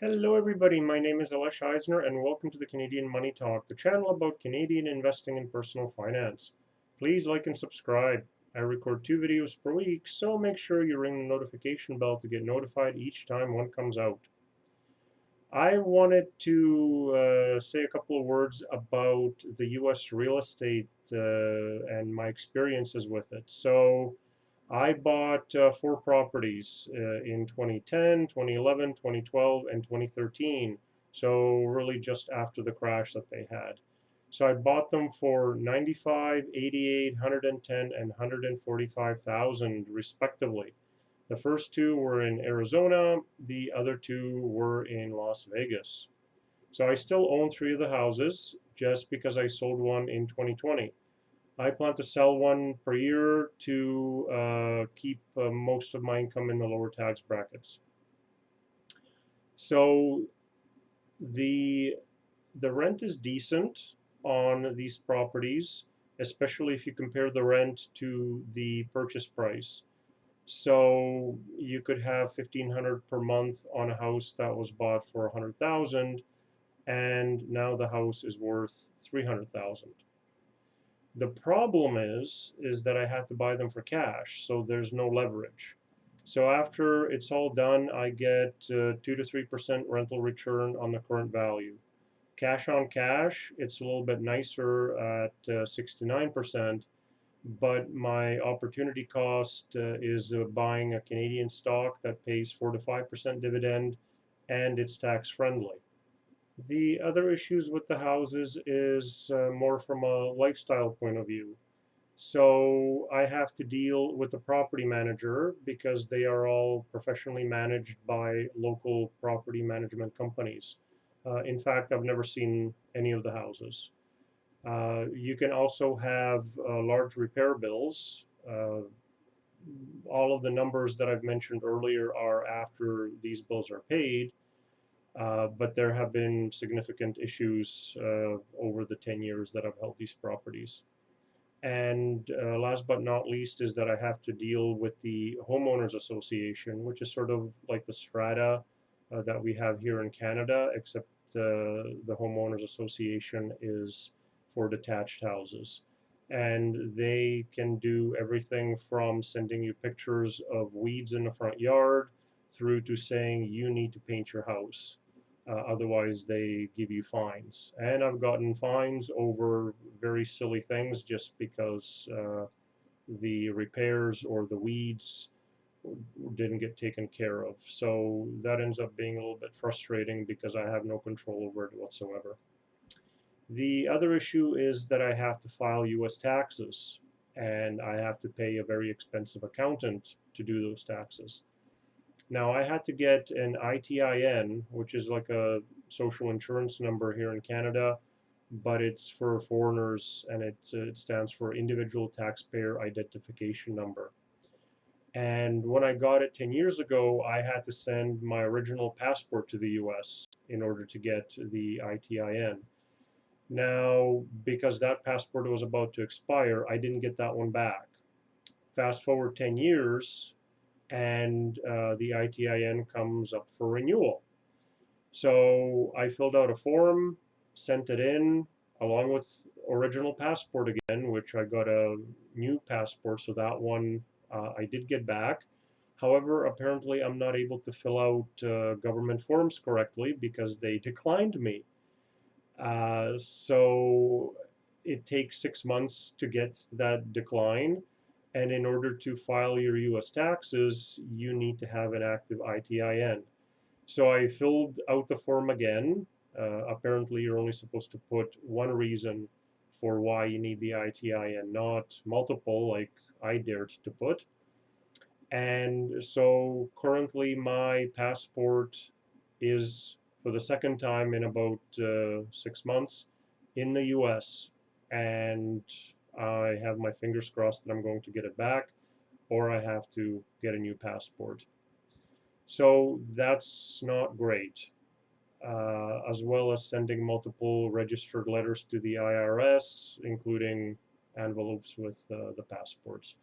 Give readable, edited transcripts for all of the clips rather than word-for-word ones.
Hello everybody, my name is Alesh Eisner and welcome to the Canadian Money Talk, the channel about Canadian investing and personal finance. Please like and subscribe. I record 2 videos per week, so make sure you ring the notification bell to get notified each time one comes out. I wanted to say a couple of words about the US real estate and my experiences with it. So I bought 4 properties in 2010, 2011, 2012, and 2013. So really just after the crash that they had. So I bought them for 95, 88, 110, and 145,000 respectively. The first two were in Arizona, the other two were in Las Vegas. So I still own 3 of the houses just because I sold one in 2020. I plan to sell one per year to keep most of my income in the lower tax brackets. So the the rent is decent on these properties, especially if you compare the rent to the purchase price. So you could have 1,500 per month on a house that was bought for 100,000, and now the house is worth 300,000. The problem is that I had to buy them for cash, so there's no leverage. So after it's all done, I get 2 to 3% rental return on the current value. Cash on cash, it's a little bit nicer at 6 to 9%, but my opportunity cost is buying a Canadian stock that pays 4 to 5% dividend, and it's tax friendly. The other issues with the houses is more from a lifestyle point of view. So I have to deal with the property manager because they are all professionally managed by local property management companies. In fact, I've never seen any of the houses. You can also have large repair bills. All of the numbers that I've mentioned earlier are after these bills are paid, but there have been significant issues over the 10 years that I've held these properties. And last but not least is that I have to deal with the Homeowners Association, which is sort of like the strata that we have here in Canada, except the Homeowners Association is for detached houses. And they can do everything from sending you pictures of weeds in the front yard through to saying you need to paint your house. Otherwise, they give you fines. And I've gotten fines over very silly things just because the repairs or the weeds didn't get taken care of. So that ends up being a little bit frustrating because I have no control over it whatsoever. The other issue is that I have to file US taxes, and I have to pay a very expensive accountant to do those taxes. Now, I had to get an ITIN, which is like a social insurance number here in Canada, but it's for foreigners, and it stands for Individual Taxpayer Identification Number. And when I got it 10 years ago, I had to send my original passport to the US in order to get the ITIN. Now, because that passport was about to expire, I didn't get that one back. Fast forward 10 years, and the ITIN comes up for renewal. So I filled out a form, sent it in, along with original passport again, which I got a new passport, so that one I did get back. However, apparently I'm not able to fill out government forms correctly because they declined me. So it takes 6 months to get that decline. And in order to file your US taxes, you need to have an active ITIN. So I filled out the form again. Apparently, you're only supposed to put one reason for why you need the ITIN, not multiple like I dared to put. And so currently, my passport is for the second time in about 6 months in the US. And I have my fingers crossed that I'm going to get it back, or I have to get a new passport. So that's not great. As well as sending multiple registered letters to the IRS, including envelopes with the passports.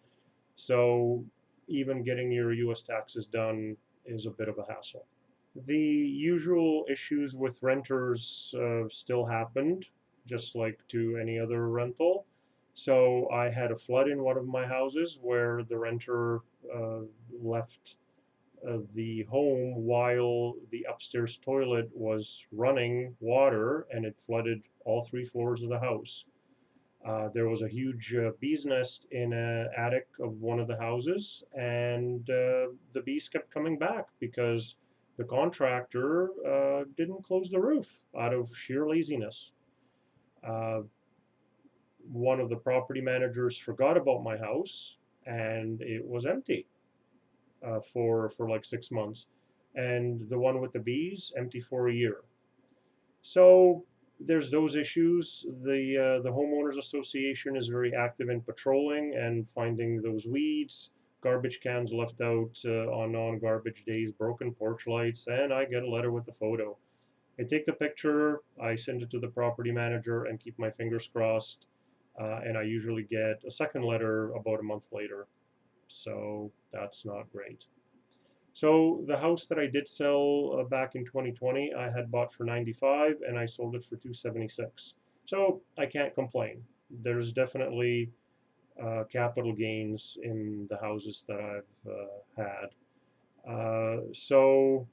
So even getting your US taxes done is a bit of a hassle. The usual issues with renters still happened, just like to any other rental. So I had a flood in one of my houses where the renter uh, left the home while the upstairs toilet was running water and it flooded all 3 floors of the house. There was a huge bee's nest in an attic of one of the houses, and the bees kept coming back because the contractor didn't close the roof out of sheer laziness. Uh, One of the property managers forgot about my house, and it was empty for like 6 months, and the one with the bees empty for a year. So there's those issues. The homeowners association is very active in patrolling and finding those weeds, garbage cans left out on non-garbage days, broken porch lights, and I get a letter with the photo. I take the picture, I send it to the property manager, and keep my fingers crossed. And I usually get a second letter about a month later. So that's not great. So the house that I did sell back in 2020, I had bought for 95 and I sold it for 276. So I can't complain. There's definitely capital gains in the houses that I've had. So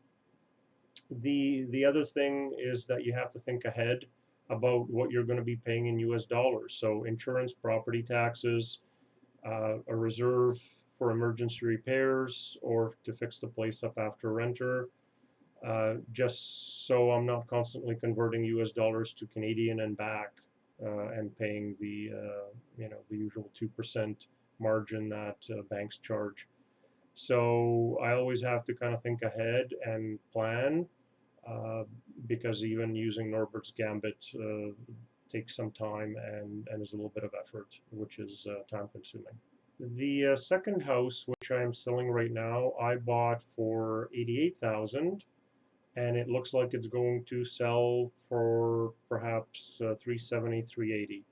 the other thing is that you have to think ahead about what you're going to be paying in US dollars. So insurance, property taxes, a reserve for emergency repairs or to fix the place up after a renter, just so I'm not constantly converting US dollars to Canadian and back and paying the usual 2% margin that banks charge. So I always have to kind of think ahead and plan uh, because even using Norbert's Gambit takes some time and is a little bit of effort, which is time consuming. The second house, which I am selling right now, I bought for 88,000, and it looks like it's going to sell for perhaps 370, 380.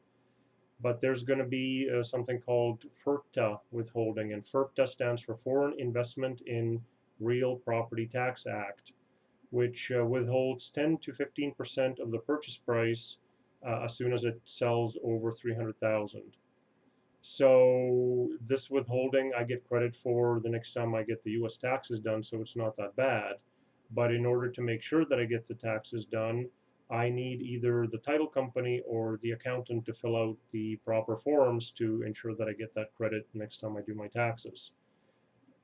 But there's going to be something called Ferpta withholding, and Ferpta stands for Foreign Investment in Real Property Tax Act, which withholds 10 to 15% of the purchase price as soon as it sells over 300,000. So this withholding I get credit for the next time I get the US taxes done, so it's not that bad. But in order to make sure that I get the taxes done, I need either the title company or the accountant to fill out the proper forms to ensure that I get that credit next time I do my taxes.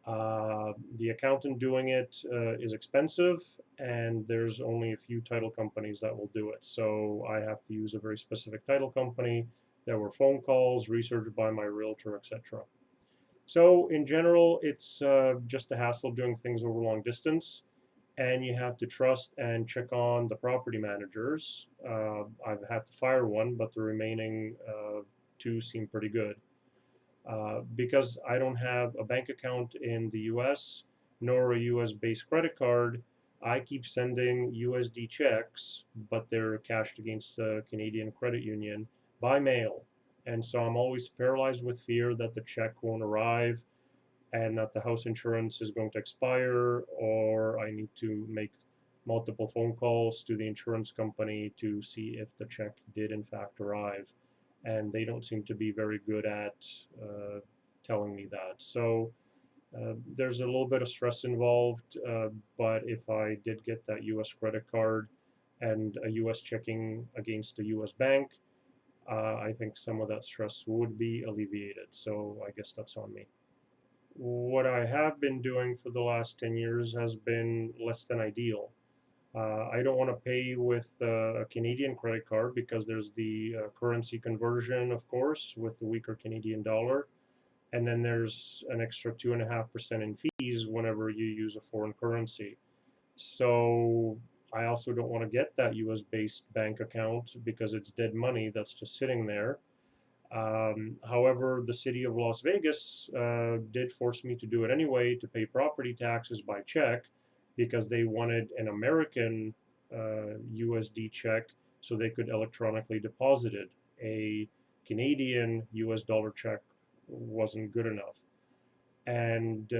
The accountant doing it is expensive, and there's only a few title companies that will do it. So I have to use a very specific title company. There were phone calls, research by my realtor, etc. So in general, it's just a hassle doing things over long distance, and you have to trust and check on the property managers. I've had to fire one, but the remaining two seem pretty good. Because I don't have a bank account in the US nor a US based credit card, I keep sending USD checks, but they're cashed against the Canadian credit union by mail. And so I'm always paralyzed with fear that the check won't arrive and that the house insurance is going to expire, or I need to make multiple phone calls to the insurance company to see if the check did in fact arrive. And they don't seem to be very good at telling me that. So there's a little bit of stress involved, but if I did get that US credit card and a US checking against a US bank, I think some of that stress would be alleviated. So I guess that's on me. What I have been doing for the last 10 years has been less than ideal. I don't want to pay with a Canadian credit card because there's the currency conversion, of course, with the weaker Canadian dollar. And then there's an extra 2.5% in fees whenever you use a foreign currency. So I also don't want to get that US based bank account because it's dead money that's just sitting there. However, the city of Las Vegas did force me to do it anyway to pay property taxes by check because they wanted an American USD check so they could electronically deposit it. A Canadian US dollar check wasn't good enough. And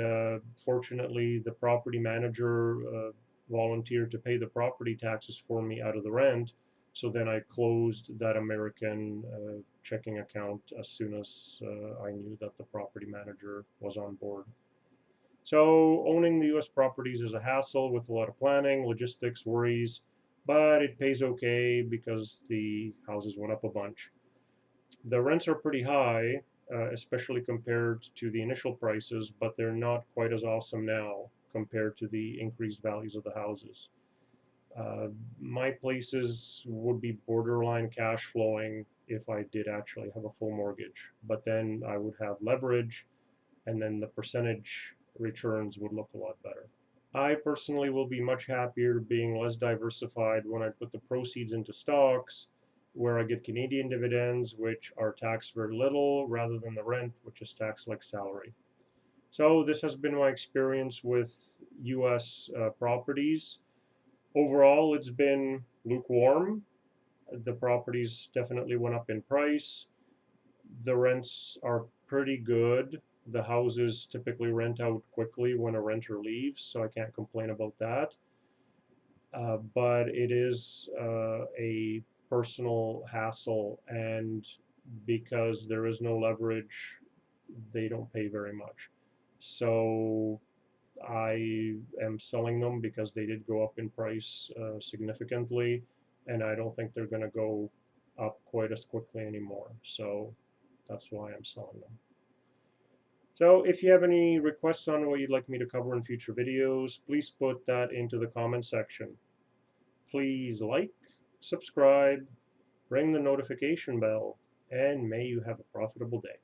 fortunately, the property manager volunteered to pay the property taxes for me out of the rent. So then I closed that American checking account as soon as I knew that the property manager was on board. So owning the US properties is a hassle with a lot of planning, logistics, worries, but it pays okay because the houses went up a bunch. The rents are pretty high, especially compared to the initial prices, but they're not quite as awesome now compared to the increased values of the houses. Uh, my places would be borderline cash flowing if I did actually have a full mortgage, but then I would have leverage, and then the percentage returns would look a lot better. I personally will be much happier being less diversified when I put the proceeds into stocks, where I get Canadian dividends, which are taxed very little, rather than the rent, which is taxed like salary. So this has been my experience with US properties. Overall, it's been lukewarm. The properties definitely went up in price. The rents are pretty good. The houses typically rent out quickly when a renter leaves, so I can't complain about that. But it is a personal hassle, and because there is no leverage, they don't pay very much. So I am selling them because they did go up in price significantly, and I don't think they're going to go up quite as quickly anymore. So that's why I'm selling them. So if you have any requests on what you'd like me to cover in future videos, please put that into the comment section. Please like, subscribe, ring the notification bell, and may you have a profitable day.